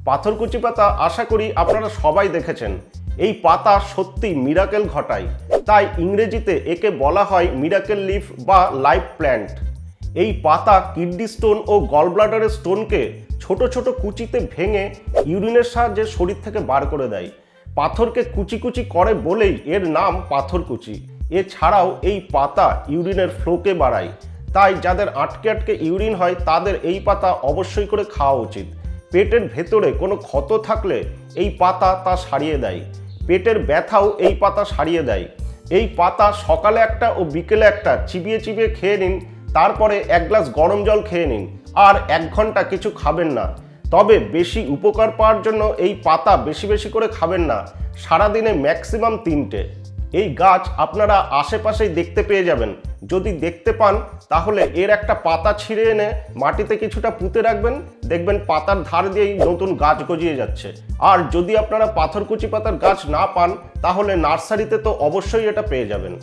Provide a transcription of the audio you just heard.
পাথরকুচি পাতা আশা করি আপনারা সবাই দেখেছেন। এই পাতা সত্যি মিরাকেল ঘটায়, তাই ইংরেজিতে একে বলা হয় মিরাকেল লিফ বা লাইফ প্ল্যান্ট। এই পাতা কিডনি স্টোন ও গলব্লাডারের স্টোনকে ছোট ছোট কুচিতে ভেঙে ইউরিনের সাহায্যে শরীর থেকে বার করে দেয়। পাথরকে কুচি কুচি করে বলেই এর নাম পাথরকুচি। এছাড়াও এই পাতা ইউরিনের ফ্লোকে বাড়ায়, তাই যাদের আটকে আটকে ইউরিন হয় তাদের এই পাতা অবশ্যই করে খাওয়া উচিত। পেটের ভেতরে কোনো ক্ষত থাকলে এই পাতা তা সারিয়ে দেয়। পেটের ব্যথাও এই পাতা সারিয়ে দেয়। এই পাতা সকালে একটা ও বিকেলে একটা চিবিয়ে চিবিয়ে খেয়ে নিন, তারপরে এক গ্লাস গরম জল খেয়ে নিন, আর 1 ঘন্টা কিছু খাবেন না। তবে বেশি উপকার পাওয়ার জন্য এই পাতা বেশি বেশি করে খাবেন না, সারাদিনে ম্যাক্সিমাম 3টে। এই গাছ আপনারা আশেপাশেই দেখতে পেয়ে যাবেন। যদি দেখতে পান তাহলে এর একটা পাতা ছিঁড়ে এনে মাটিতে কিছুটা পুঁতে রাখবেন, দেখবেন পাতার ধার দিয়েই নতুন গাছ গজিয়ে যাচ্ছে। আর যদি আপনারা পাথরকুচি পাতার গাছ না পান তাহলে নার্সারিতে তো অবশ্যই এটা পেয়ে যাবেন।